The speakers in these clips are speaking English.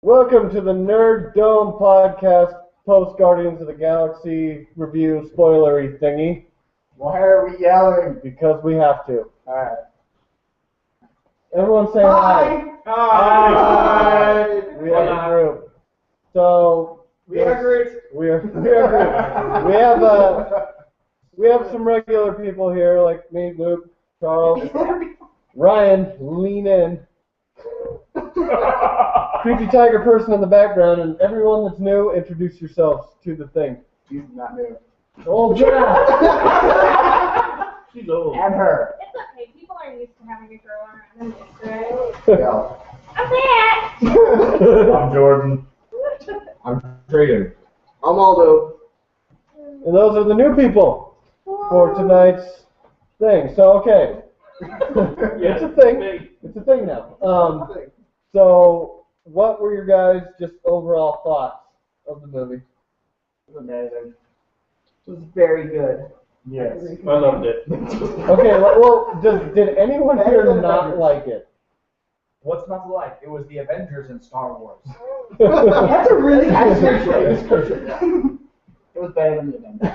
Welcome to the Nerd Dome podcast, post Guardians of the Galaxy review spoilery thingy. Why are we yelling? Because we have to. Alright. Everyone say hi. Hi. We have a group. So We are Groot. we are Groot. We have some regular people here like me, Luke, Charles, Ryan, lean in. Creepy tiger person in the background, and everyone that's new, introduce yourselves to the thing. She's not new. Old Jack. She's old. And her. It's okay. People are used to having me throw around. I'm used to it. Yeah. I'm Matt. I'm Jordan. I'm Trader. I'm Aldo. And those are the new people for tonight's thing. So, okay. It's a thing. It's a thing now. So, what were your guys' just overall thoughts of the movie? It was amazing. It was very good. Yes, I loved it. Okay, well, did anyone here not like it? What's not to like? It was the Avengers in Star Wars. That's a really good description. It was better than the Avengers.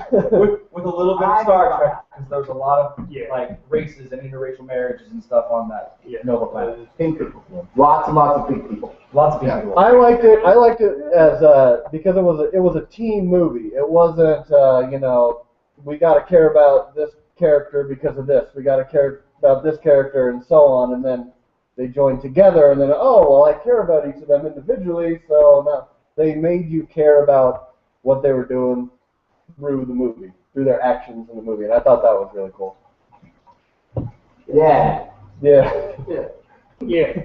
with a little bit of Star Trek, because there's a lot of like races and interracial marriages and stuff on that Nova planet. Pink people. Lots and lots of pink people. Lots of people. I liked it. I liked it as because it was a team movie. It wasn't we got to care about this character because of this. We got to care about this character and so on, and then they joined together, and then I care about each of them individually. So now they made you care about what they were doing through the movie, through their actions in the movie, and I thought that was really cool. Yeah. Yeah. Yeah.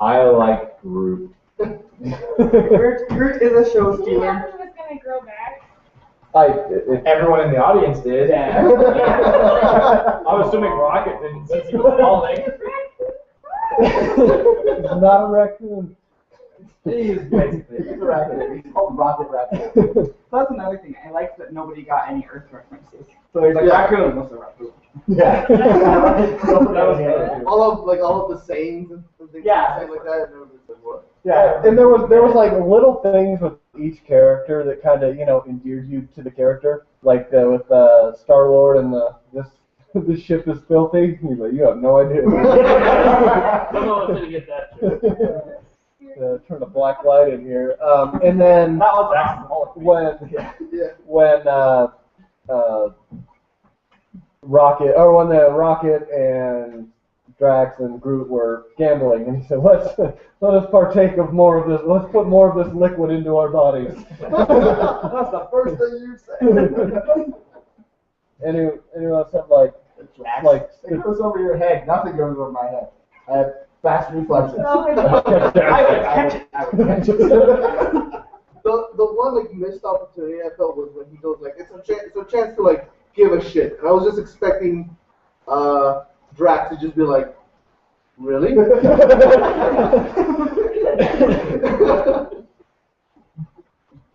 I like Groot. Groot is a show Did you stealer. know he was going to grow back? Everyone in the audience did. Yeah. I'm assuming Rocket didn't since he was falling. It's not a raccoon. He's basically. He's a raccoon. He's called Rocket Raccoon. That's another thing. I like that nobody got any Earth references. So there's like Yeah. raccoon, what's a raccoon? Yeah. That was good. all of the sayings and things Yeah. like that. And it was like, what? Yeah, and there was like little things with each character that kind of endeared you to the character, like with Star-Lord and this ship is filthy. He's like, you have no idea. Someone was gonna get that joke. Turn a black light in here, and then That was accidental. when the Rocket and Drax and Groot were gambling, and he said, let us partake of more of this. Let's put more of this liquid into our bodies. That's the first thing you say. Anyone else have like It goes over your head. Nothing goes over my head. I have fast reflexes. I would catch it. I would catch it. The one missed opportunity I felt was when he goes it's a chance to give a shit. And I was just expecting Drax to just be like, really?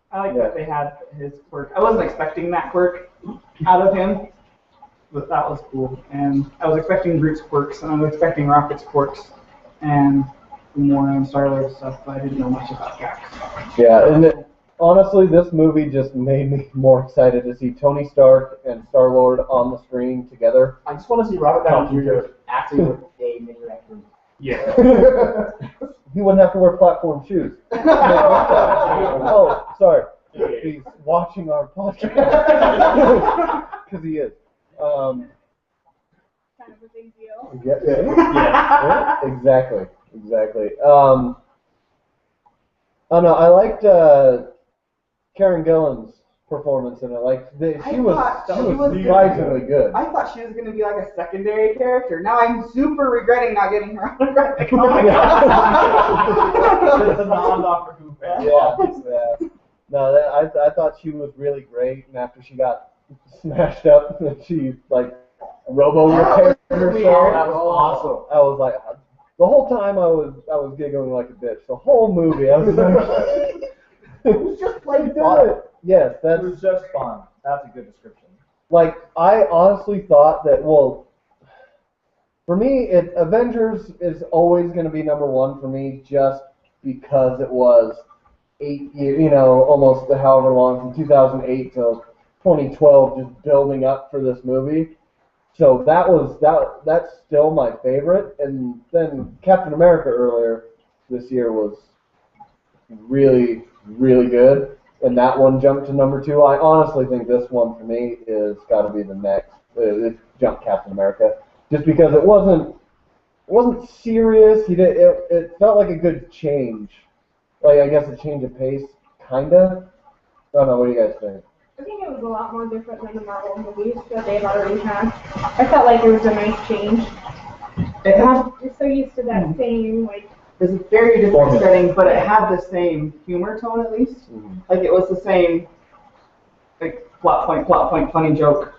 I like that they had his quirk. I wasn't expecting that quirk out of him, but that was cool. And I was expecting Groot's quirks, and I was expecting Rocket's quirks, and more on Star-Lord stuff, but I didn't know much about Drax. Yeah, and honestly, this movie just made me more excited to see Tony Stark and Star-Lord on the screen together. I just want to see Robert Downey Jr. acting with a mini raccoon. Yeah. He wouldn't have to wear platform shoes. Oh, sorry. He's watching our podcast. Because he is. Kind of a big deal. Yeah, exactly. Oh no, I liked Karen Gillan's performance in it. She was surprisingly good. I thought she was going to be like a secondary character. Now I'm super regretting not getting her on the graphic. Oh my god. It's a non-Doctor Who fan. Yeah. No, I thought she was really great, and after she got smashed up, she robo-repaired herself. That was awesome. I was like, the whole time I was giggling like a bitch. The whole movie, I was like, It was just plain do fun. it. Yes, It that's was just fun. That's a good description. I honestly thought that, for me, Avengers is always going to be number one for me, just because it was 8 years, almost however long from 2008 to 2012, just building up for this movie. So that's still my favorite. And then Captain America earlier this year was really, really good. And that one jumped to number 2. I honestly think this one for me is got to be the next. It jumped Captain America just because it wasn't serious. It felt like a good change. Like, I guess a change of pace, kinda. I don't know. What do you guys think? I think it was a lot more different than the Marvel movies that they've already had. I felt like it was a nice change. You're so used to that same, like, It's a very different Formula. setting, but it had the same humor tone at least. Like it was the same, like plot point, funny joke.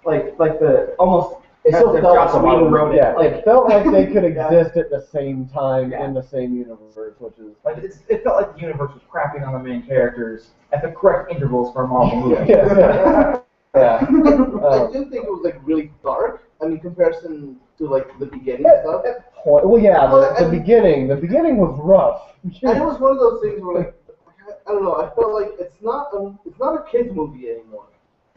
Like the almost It as still if felt Joss like a Whedon Marvel wrote movie. it. Yeah, Like it felt like they could Yeah. exist at the same time Yeah. in the same universe, which is Like it felt like the universe was crapping on the main characters at the correct intervals for a Marvel movie. yeah. I do think it was like really dark. I mean, comparison to like the beginning stuff. Well, yeah, Well, the and- beginning was rough. And it was one of those things where like I don't know. I felt like it's not a kids movie anymore.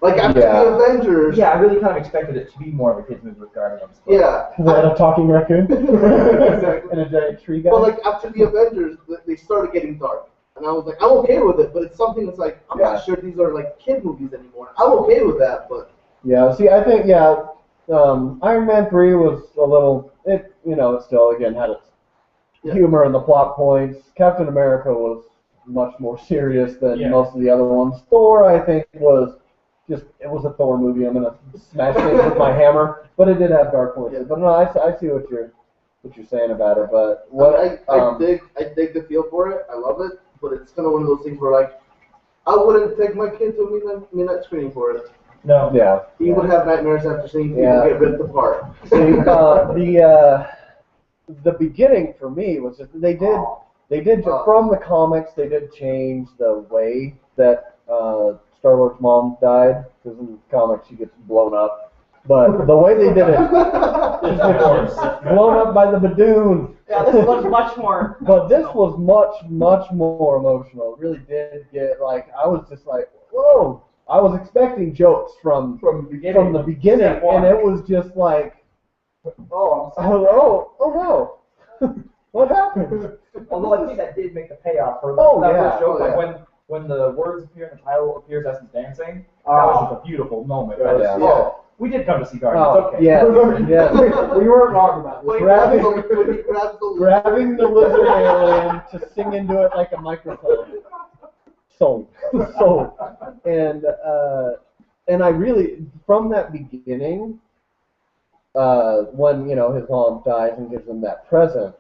Like after Yeah. the Avengers. Yeah, I really kind of expected it to be more of a kids movie with Guardians. But Yeah. Is that a talking raccoon? Exactly. And a giant tree guy? But like after the Avengers, they started getting dark, and I was like, I'm okay with it. But it's something that's like I'm Yeah. not sure these are like kid movies anymore. I'm okay with that, but Yeah, see, I think, Iron Man 3 was a little, it still, again, had its Yeah. humor and the plot points. Captain America was much more serious than Yeah. most of the other ones. Thor, I think, it was a Thor movie. I'm going to smash things with my hammer, but it did have dark points. Yeah. But no, I see what you're saying about it, but I dig the feel for it. I love it, but it's kind of one of those things where like I wouldn't take my kid to a midnight screening for it. no. yeah. He would have nightmares after seeing people Yeah. get ripped apart. See, the beginning for me was just they did from the comics they did change the way that Star-Lord's mom died, because in the comics she gets blown up, but the way they did it, she gets blown up by the Badoon. yeah, this was much more. But this was much more emotional. It really did get I was just like, whoa. I was expecting jokes from the beginning, Step one. and it was just like, Oh, I'm sorry. oh no, what happened? Although I think that did make the payoff for Oh, that yeah. first joke. Oh, Like yeah. when the words appear and the title appears as he's dancing, that Oh. was just a beautiful moment. Yeah. We did come to see Guardians. Oh, okay. yeah. We weren't wrong about When this. he Grabbing- grabs the Grabbing the lizard alien to sing into it like a microphone. Sold. And I really, from that beginning, when his mom dies and gives him that present,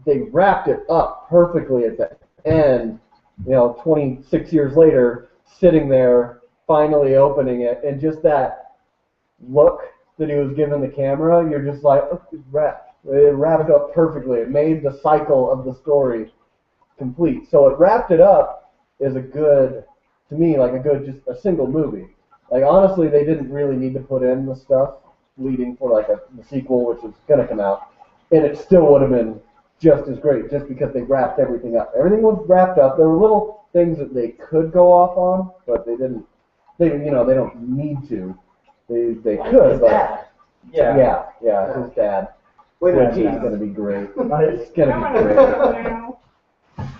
they wrapped it up perfectly at the end. 26 years later, sitting there, finally opening it, and just that look that he was giving the camera, you're just like, oh, it's wrapped. It wrapped up perfectly. It made the cycle of the story complete. So it wrapped it up as just a single movie. Like, honestly, they didn't really need to put in the stuff leading for the sequel, which is going to come out, and it still would have been just as great, just because they wrapped everything up. Everything was wrapped up. There were little things that they could go off on, but they didn't. They don't need to. They could, but Yeah. his dad. Wait a Which is minute. going to be great. It's I'm going to be gonna great. go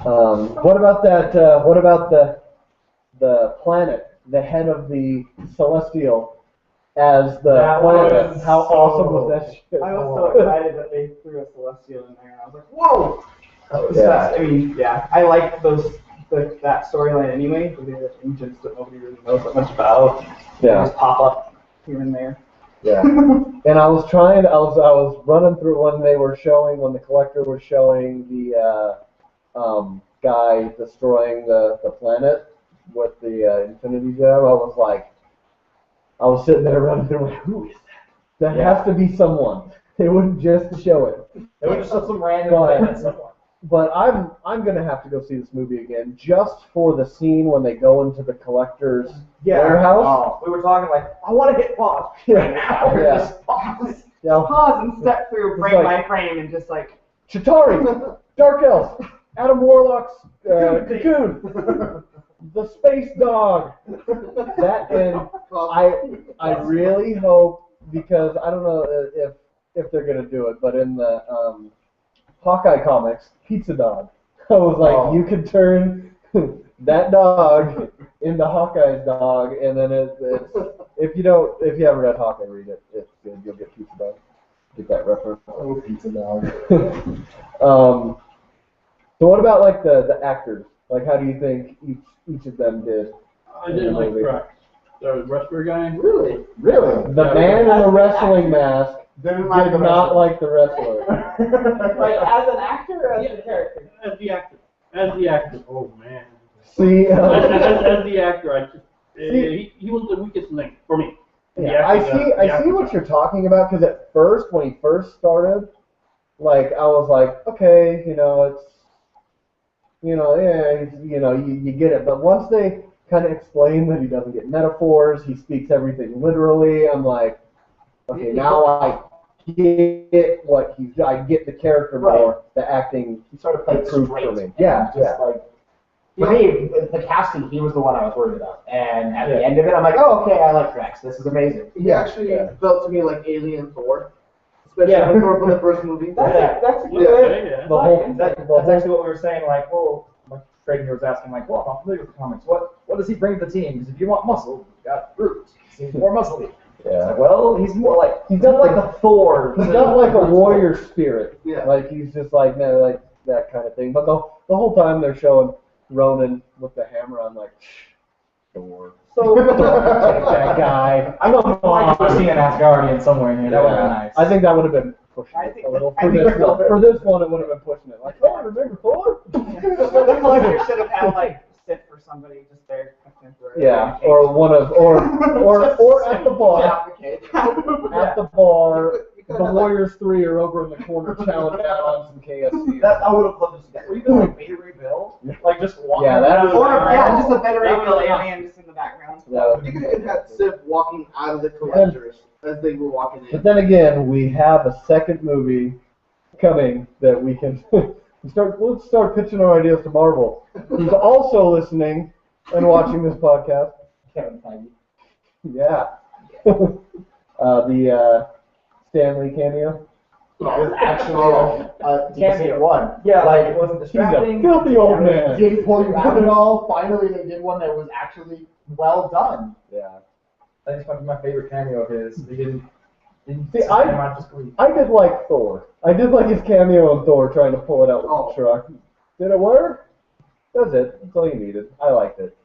now. What about that? What about the planet, the head of the Celestial, as the That planet? was How so- awesome was that shit? I was so excited that they threw a Celestial in there, and I was like, whoa! Yeah. I mean, yeah, I like that storyline anyway. Because they're agents that nobody really knows that much about. They Yeah, just pop up here and there. yeah. And I was running through when the collector was showing the guy destroying the planet with the Infinity Gem. I was sitting there running through like, who is that? That has to be someone. They wouldn't just show it. It was just some random But- thing at someone. But I'm gonna have to go see this movie again just for the scene when they go into the collector's warehouse. Oh, we were talking like, I want to hit pause right now. Yeah. Just pause. Yeah. Pause and step through It's frame like- by frame and just like, Chitauri, Dark Elf, Adam Warlock's cocoon, the space dog. That and I really hope, because I don't know if they're gonna do it, but in the Hawkeye comics, Pizza Dog. I was like, you could turn that dog into Hawkeye's dog, and then it's if you haven't read Hawkeye, read it. It's good. You'll get Pizza Dog. Get that reference. Oh, Pizza Dog. So what about like the actors? Like, how do you think each of them did? I didn't like Drax. The wrestler guy. Really? Really? The man in the wrestling mask Didn't like did the not wrestler. like the wrestler. Like as an actor or as Yeah. a character? As the actor. As the actor. Oh man. See, As the actor, I just he was the weakest link for me. yeah, I see what you're talking about, because at first, when he first started, like I was like, okay, it's, yeah, you get it. But once they kind of explain that he doesn't get metaphors, he speaks everything literally, I'm like, okay, now I get what I get the character more. The acting He sort of played improved straight. for me. and Yeah, just yeah. like for me, the casting, he was the one I was worried about. And at the end of it, I'm like, oh, okay, I like Drax. This is amazing. He actually felt to me like Alien Thor, especially when Thor from the first movie. That's Yeah, good. yeah. The whole That's actually what we were saying. Like, well, Craig was asking, like, well, I'm familiar with the comics. What does he bring to the team? Because if you want muscle, you got Groot. He seems more muscly. It's Yeah. like, well, he's more like He's got like a Thor. He's got like a warrior spirit. Yeah. Like he's just like like that kind of thing. But the whole time they're showing Ronan with the hammer, I'm like, Thor. So Don't take that guy. I would like to see an Asgardian somewhere in here. That would have been nice. I think that would have been pushing I it think- a little. I For think this so. one, it would have been pushing it. Like, oh, remember Thor? like you should have had like sit for somebody just there contemporary. Yeah, or one of or at the bar. At the bar, the Warriors 3 are over in the corner chowing down on some KFC. I would have loved to see that. Or even like Beta Ray Bill, like just walking. Yeah, that around. is- Or Yeah. just a better That real would- alien just in the background. Yeah. You could have had Sif walking out of the collectors as they were walking But in. then again, we have a second movie coming that we can let's start pitching our ideas to Marvel, who's also listening and watching this podcast. Kevin Feige. Yeah. The Stan Lee cameo. It was actually a decent one. Yeah, Like, it wasn't He's a distracting. filthy old man. didn't pull you out at all. Finally, they did one that was actually well done. Yeah. I think it's probably my favorite cameo of his. They didn't See, sit him out to squeeze. I did like Thor. I did like his cameo in Thor trying to pull it out with Oh. the truck. Did it work? That's it. That's all you needed. I liked it.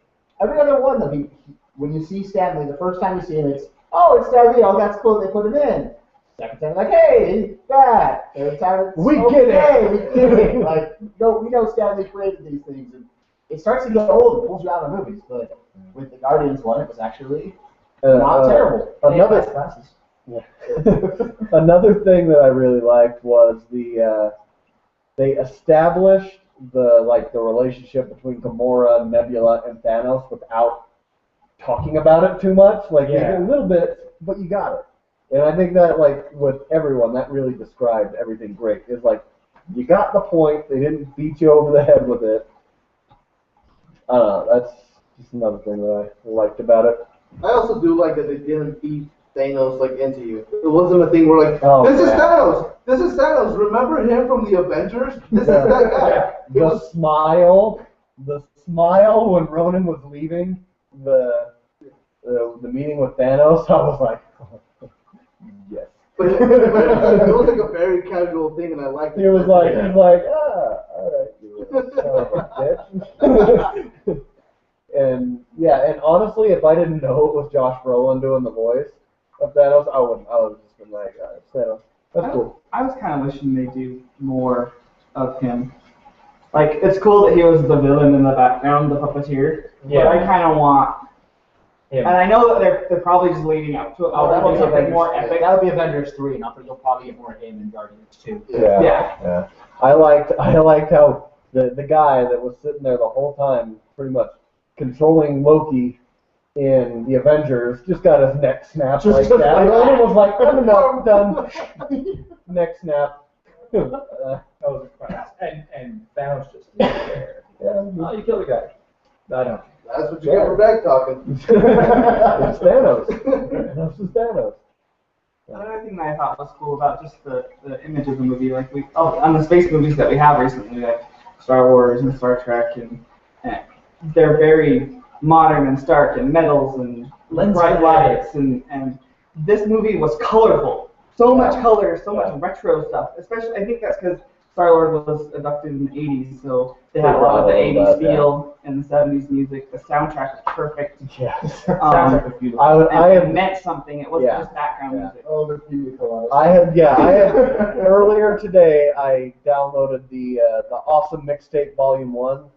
Every other one, though, when you see Stanley, the first time you see him, it's, oh, it's Stanley. Oh, that's cool. They put him in. Second time, like, hey, he's back. Third time, it's, We get it. okay, we get it. Like, we know Stanley created these things, and it starts to get old. It pulls you out of the movies, but with the Guardians one, it was actually not terrible. Another Classes. another thing that I really liked was they established the relationship between Gamora, Nebula, and Thanos without talking about it too much. Like Yeah. a little bit, but you got it. And I think that like with everyone, that really described everything great. It's like you got the point. They didn't beat you over the head with it. I don't know. That's just another thing that I liked about it. I also do like that they didn't beat Thanos like into you. It wasn't a thing where like, Oh, this is yeah. Thanos. This is Thanos. Remember him from the Avengers? This is that guy. It The was, smile when Ronan was leaving the meeting with Thanos, I was like, yes. but it was like a very casual thing, and I liked it. He was like, all right, you son of a bitch. And yeah, and honestly, if I didn't know it was Josh Brolin doing the voice of Thanos, I would have just been like, Thanos, that's cool. I was kind of wishing they do more of him. Like, it's cool that he was the villain in the background, the puppeteer. Yeah. But I kind of want, Him. and I know that they're probably just leading up to it. Oh, That'll that'll be be something more Avengers. epic. That'll be Avengers 3, and you'll probably get more of him in Guardians 2. Yeah. I liked how the guy that was sitting there the whole time, pretty much controlling Loki in the Avengers, just got his neck snapped Just like like that. that. Ronan was like, I'm enough, done. Neck snap. That was a class. And Thanos just there. Yeah. Oh, you killed the guy. I don't. That's what you get for back talking. It's Thanos. Thanos is Thanos. Another thing that I thought was cool about just the image of the movie, like on the space movies that we have recently, like Star Wars and Star Trek, and they're very modern and stark and metals and bright lights, and this movie was colorful. So much color, so much retro stuff. Especially, I think that's because Star-Lord was abducted in the 80s, so they had a lot of the 80s feel and the 70s music. The soundtrack was perfect. Yeah. Soundtrack was beautiful. It meant something. It wasn't just background music. Oh, the beautiful. I had earlier today. I downloaded the Awesome Mixtape Volume 1.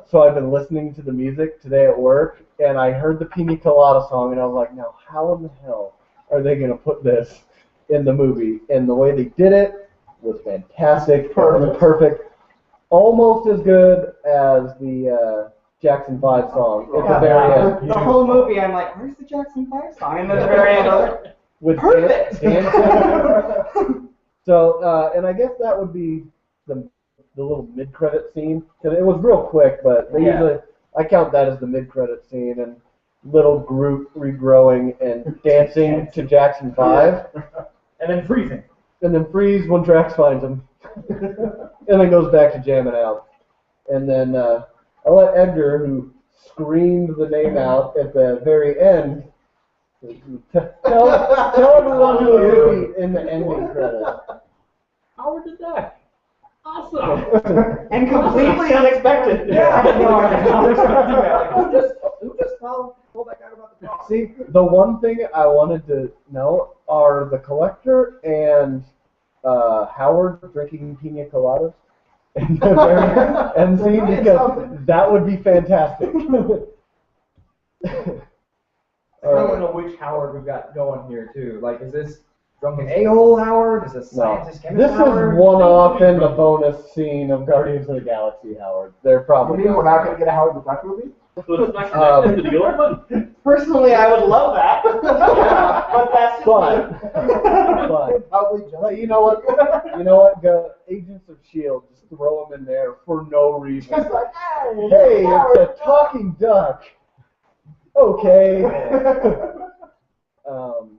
So I've been listening to the music today at work, and I heard the Pina Colada song, and I was like, now how in the hell are they gonna put this in the movie? And the way they did it was fantastic. Perfect. Almost as good as the Jackson 5 song at the very end. The whole movie, I'm like, where's the Jackson 5 song? And then at the very end, I was like, With perfect. dancing. So, and I guess that would be the little mid-credit scene, because it was real quick, but they usually, I count that as the mid-credit scene, and little group regrowing and dancing to Jackson 5. And then freezing. And then freeze when Drax finds him. And then goes back to jamming out. And then I let Edgar, who screamed the name out at the very end, tell everyone who was in the ending credits. Howard the Duck. Awesome. And completely unexpected. Yeah, I had no idea. Who just told that guy about the box? See, the one thing I wanted to know are the Collector and Howard drinking pina coladas in the very end scene, because that would be fantastic. I don't know which Howard we've got going here too. Like, is this drunken a-hole Howard? Is this scientist chemist This Howard? is one-off in the bonus scene of Guardians of the Galaxy, Howard. They're You probably mean we're not going to get a Howard the Duck movie? So it's not connected to the old one. Personally, I would love that. But that's just But you know what? You know what? Agents of S.H.I.E.L.D. just throw them in there for no reason. Just like, Hey, it's a talking duck. Okay. All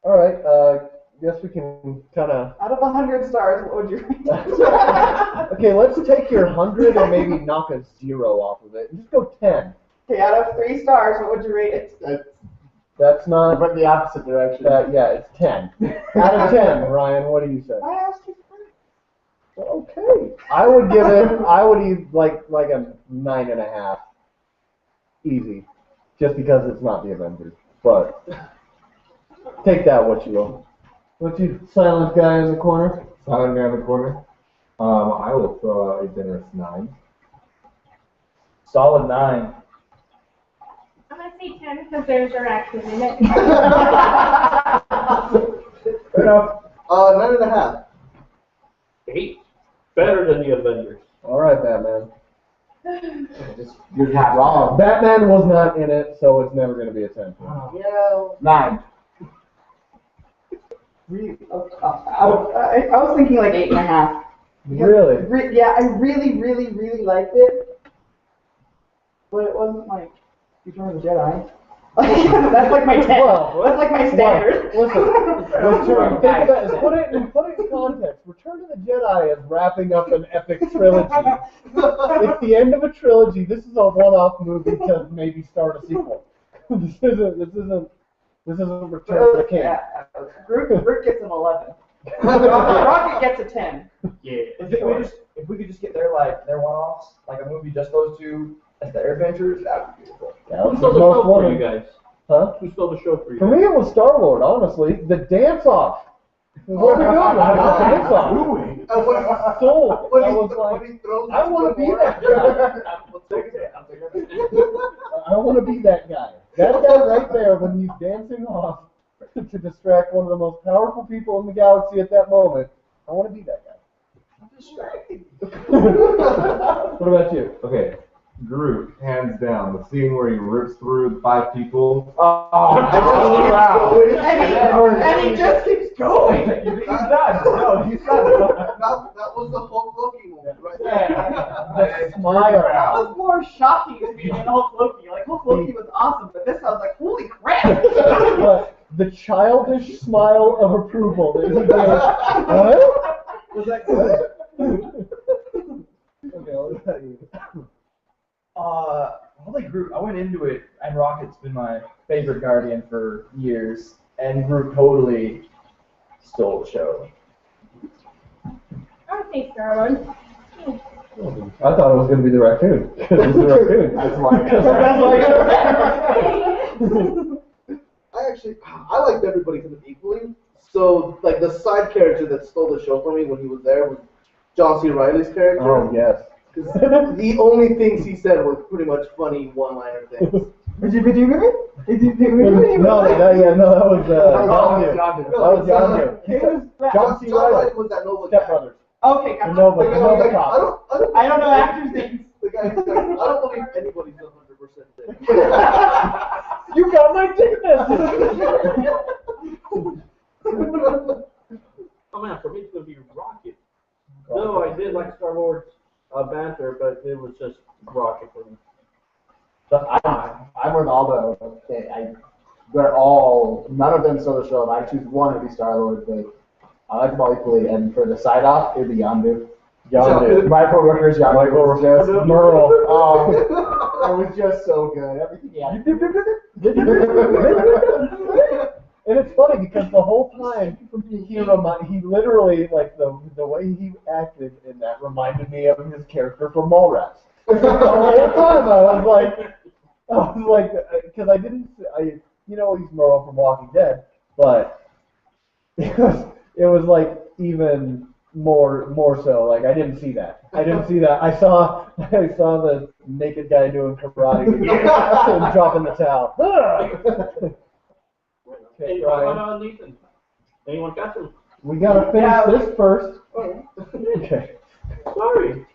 right. Guess we can kind of. Out of 100 stars, what would you rate it? Okay, let's take your 100 and maybe knock a 0 off of it. Just go 10. Okay, out of 3 stars, what would you rate it? That's I not. went the opposite direction. Yeah, it's 10. Out of 10, Ryan, what do you say? I asked you first. Okay. I would give it. I would eat like a 9.5. Easy, just because it's not the Avengers. But take that what you will. What's you silent guy in the corner? Silent guy in the corner. I will throw out a generous 9. Solid 9. I'm gonna say 10 because there's direction in it. Fair enough. 9.5. 8. Better than the Avengers. All right, Batman. You're not wrong. Batman was not in it, so it's never going to be a 10. Yeah. 9. I was thinking like 8.5. Really? Yeah, I really liked it. But it wasn't like Return of the Jedi. That's like my 10. Well, That's like my standard. Listen, think about it. Put it in context. Return of the Jedi is wrapping up an epic trilogy. It's the end of a trilogy. This is a one-off movie to maybe start a sequel. This isn't Return of the King. Yeah, Groot gets an 11. Rocket gets a 10. Yeah. If we could just get their one-offs, like a movie just those two as their adventures, that would be beautiful. That Who was the stole the most show for one. you guys? Huh? Who stole the show for you? For me, it was Star-Lord, honestly. The dance-off. What are we doing? The dance-off. Sold. When I he, was when like, he throws I his want to be foot that forward. guy. I want to be that guy. That guy right there when he's dancing off to distract one of the most powerful people in the galaxy at that moment. I want to be that guy. I'm distracted. What about you? Okay, Groot, hands down. The scene where he rips through 5 people. Oh, wow. And he just keeps going. You think he's done? No, he's done. That was the Hulk Loki moment, right? Yeah. Smile. That was more shocking to me than Hulk Loki. Like, Hulk Loki was awesome, but this I was like, holy crap! But the childish smile of approval that he gave. Was that good? Okay, what about you? Probably Groot. I went into it, and Rocket's been my favorite Guardian for years, and Groot totally stole the show. I would say Star-Lord. I thought it was going to be the raccoon. It was the raccoon. That's why. I liked everybody kind of equally. So, like, the side character that stole the show for me when he was there was John C. Reilly's character. Oh, yes. Because the only things he said were pretty much funny one-liner things. No, that was Yondu. John C. Reilly. Was that Nova Step guy. Brothers. Okay, The gotcha. Nova, The the guy was Nova like, cop. I don't know actors' names. The guy's like, I don't believe anybody's 100% dead. You got my dick message. Oh man, for me it's gonna be Rocket. No, I did like Star Wars banter, but it was just Rocket for me. But I'm with Aldo. They're all, none of them stole the show. If I choose one, it'd be Star-Lord. But I like them all equally. And for the side-off, it'd be Yondu. Yondu. Michael Rooker's Yondu. Michael was just Merle. it was just so good. Everything he had. And it's funny because the whole time he literally, like, the way he acted in that reminded me of his character from Mallrats. The whole time I was like, because you know, he's Merle from Walking Dead, but it was like even more so. Like, I didn't see that. I saw the naked guy doing karate and dropping the towel. Okay, Hey, Ryan. Nathan. Anyone got him? We gotta finish this first. Okay. Sorry.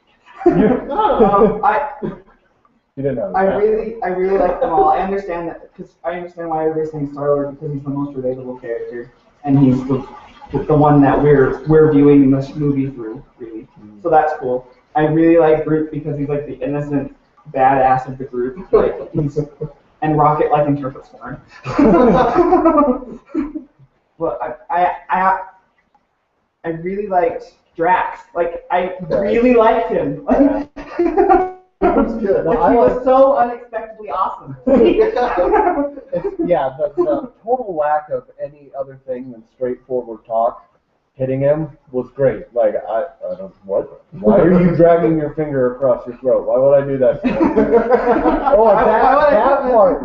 You didn't know. I really like them all. I understand that because I understand why everybody's saying Star-Lord because he's the most relatable character, and he's the one that we're viewing this movie through, really. So that's cool. I really like Groot because he's like the innocent badass of the group. Like and Rocket like interprets for him. But I really liked Drax. Like I really liked him. It was good. Like, he was so unexpectedly awesome. Yeah, the total lack of any other thing than straightforward talk hitting him was great. Like, I don't, what? Why are you dragging your finger across your throat? Why would I do that to you? Oh,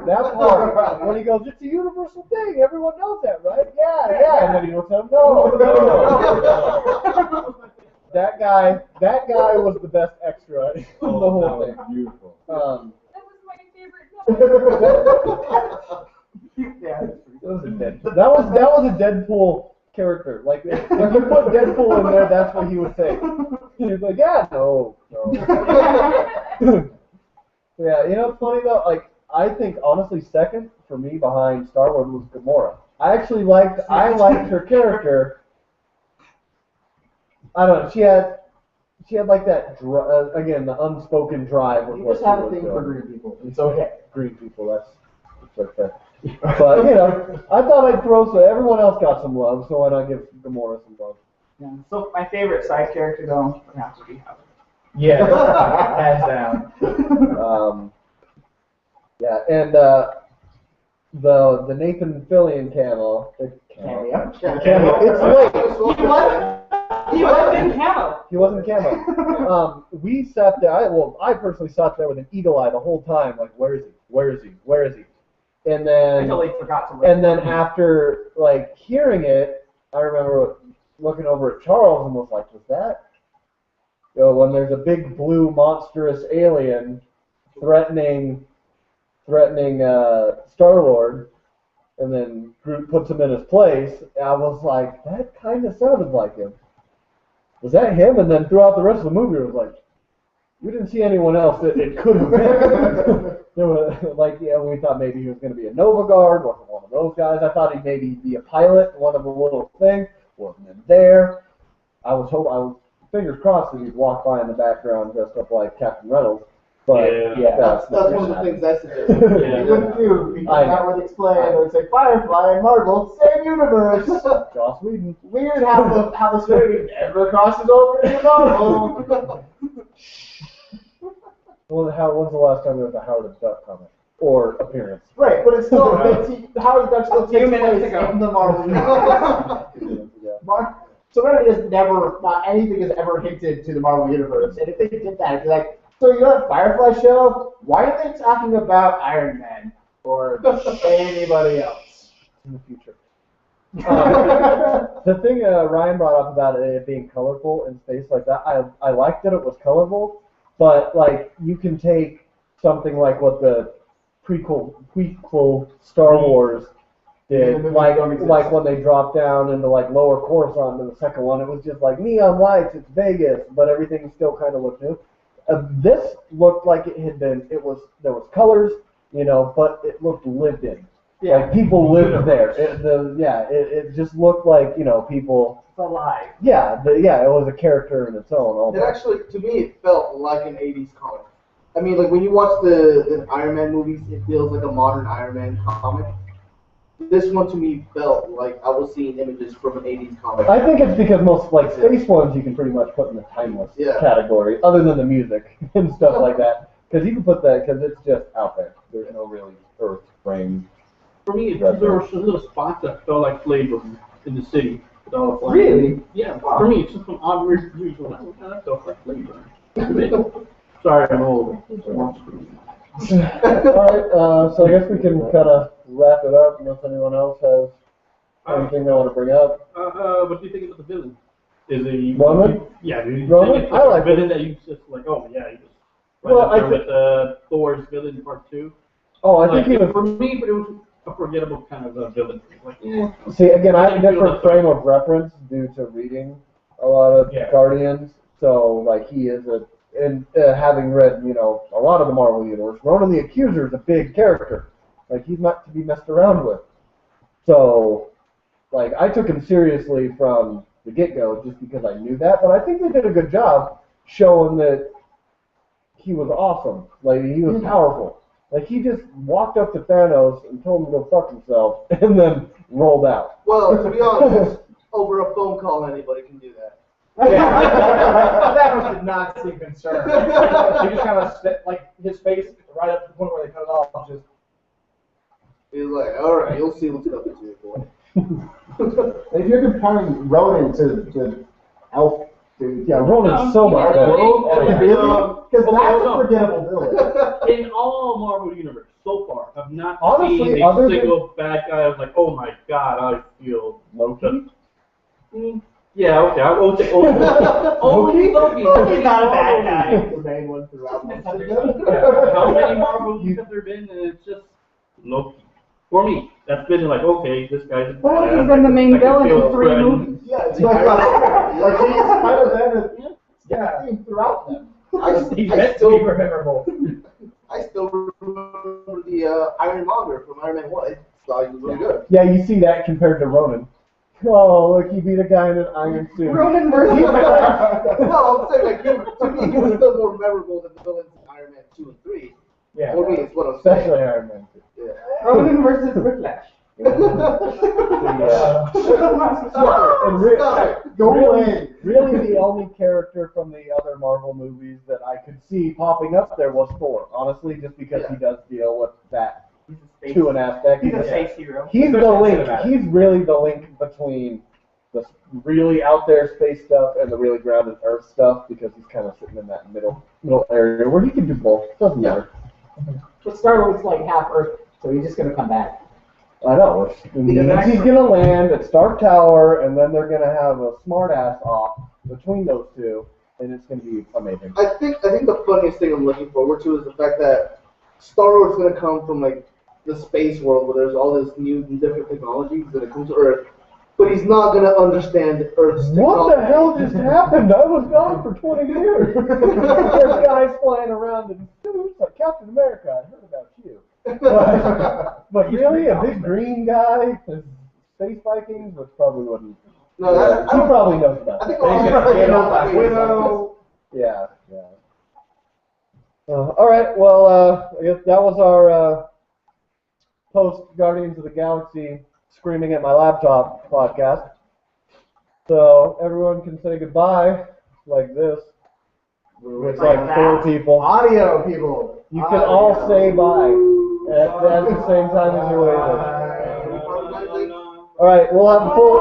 that part. When he goes, it's a universal thing. Everyone knows that, right? Yeah. And then he looks at him, no. That guy was the best extra in the whole thing. Beautiful. That was my favorite. That was a Deadpool character. Like, if you put Deadpool in there, that's what he would say. He was like, yeah, no. Yeah, you know what's funny though? Like, I think honestly second for me behind Star-Lord was Gamora. I liked her character. I don't know. She had like that again, the unspoken drive. You just have a thing for green people. It's okay. Green people. That's okay. But you know, I thought I'd throw so everyone else got some love, so why not give Gamora some love? Yeah. So my favorite side character though would have to be Howard. Yeah, hands down. Yeah, and the Nathan Fillion cameo. Cameo. It's late. He was in camo. He wasn't camo. We sat there. I personally sat there with an eagle eye the whole time. Like, where is he? Where is he? Where is he? And then, Until he forgot to. and then after like hearing it, I remember looking over at Charles and was like, "Was that?" You know, when there's a big blue monstrous alien threatening Star-Lord, and then Groot puts him in his place. I was like, that kind of sounded like him. Was that him? And then throughout the rest of the movie, it was like, we didn't see anyone else that it could have been. There was, like, yeah, we thought maybe he was going to be a Nova Guard, wasn't one of those guys. I thought he'd maybe be a pilot, one of the little thing, wasn't in there. I was fingers crossed that he'd walk by in the background dressed up like Captain Reynolds. But Yeah. That's one of the things I suggested. You wouldn't do, because that would explain, it would say Firefly and Marvel, same universe. Joss Whedon. Weird how the story never crosses over into Marvel. Well, when's the last time there was a Howard the Duck comic or appearance? Right, but it's still, Howard the Duck still takes minutes place ago. in the Marvel universe. Serenity has never, not anything has ever hinted to the Marvel universe. And if they did that, it'd be like, so you're at Firefly show? Why are they talking about Iron Man or anybody else? In the future. The thing Ryan brought up about it being colorful in space like that, I liked that it was colorful, but like you can take something like what the prequel Star Wars did, like when they dropped down into like lower Coruscant in the second one, it was just like neon lights, it's Vegas, but everything still kind of looked new. This looked like it had been. There was colors, but it looked lived in. Yeah. Like people lived there. It just looked like people. It's alive. Yeah, it was a character in its own. Almost. It actually, to me, it felt like an 80s comic. I mean, like when you watch the Iron Man movies, it feels like a modern Iron Man comic. This one to me felt like I was seeing images from an 80s comic. I think it's because most like space ones you can pretty much put in the timeless category, other than the music and stuff like that. Because you can put that because it's just out there. There's no really Earth frame. For me, there were some little spots that felt like flavor in the city. Really? Yeah. For me, it's just some odd reason. That felt like flavor. Sorry, I'm old. All right, so I guess we can kind of wrap it up unless anyone else has anything they want to bring up. What do you think about the villain? Is he Roman? Yeah, do you Roman? think it's I like a villain that you just like? Oh yeah, he was right Well, up there with Thor's villain part 2. Oh, I think he was. For me, but it was a forgettable kind of villain. Like, See, again, I have a different frame of reference due to reading a lot of Guardians. So, like, he is having read, a lot of the Marvel universe, Ronan the Accuser is a big character. Like, he's not to be messed around with. So, like, I took him seriously from the get-go just because I knew that. But I think they did a good job showing that he was awesome. Like, he was powerful. Like, he just walked up to Thanos and told him to go fuck himself and then rolled out. Well, to be honest, over a phone call, anybody can do that. Thanos did not seem concerned. He just kind of like his face right up to the point where they cut it off. Just He's like, all right, you'll see what's coming to you, boy. If you're comparing Ronan to Elf, dude, Yeah, Ronan's so much better. really? Because that's a forgettable villain. in all Marvel universe so far, I've not Honestly, seen other a than- single bad guy. I was like, oh my god, I feel Loki? Yeah, okay, I will take only Loki. He's not a bad guy. The main one throughout most of How many Marvel movies have there been? And it's just Loki. For me, that's been like, okay, this guy's. Well, he's been the main villain in 3 movies. Yeah, it's like he's kind of been throughout them. he's meant to be memorable. I still remember the Ironmonger from Iron Man 1. I thought he was really good. Yeah, you see that compared to Ronan. Oh, look, he beat a guy in an iron suit. Ronan versus No, I'm saying, like, to me, he was still more memorable than the villains in Iron Man 2 and 3. Yeah. For me, it's what I'm saying. Especially Iron Man 2. Yeah. Ronan versus Whiplash. Go away. Really, the only character from the other Marvel movies that I could see popping up there was Thor. Honestly, just because he does deal with that to an aspect. He's a space hero. He's the Especially link. cinematic. He's really the link between the really out there space stuff and the really grounded Earth stuff because he's kind of sitting in that middle area where he can do both. Doesn't matter. But Star Wars is like half Earth, so he's just gonna come back. I know. He's gonna land at Stark Tower, and then they're gonna have a smart-ass off between those two, and it's gonna be amazing. I think the funniest thing I'm looking forward to is the fact that Star Wars is going to come from, like, the space world where there's all this new and different technologies, and it comes to Earth, but he's not gonna understand Earth's technology. What the hell just happened? I was gone for 20 years. There's guys flying around in suits like Captain America. I heard about you. But really, a big green guy, space Vikings, which probably wouldn't. No, He probably knows about I think it. all They know about that Widow. Yeah. All right. Well, I guess that was our post Guardians of the Galaxy screaming at my laptop podcast. So everyone can say goodbye like this. With like four people. Audio people. You can all say bye at the same time as you're waving. All right, we'll have a full.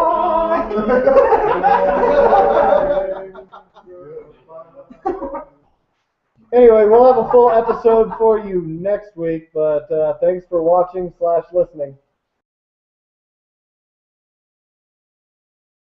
Anyway, we'll have a full episode for you next week. But thanks for watching/listening.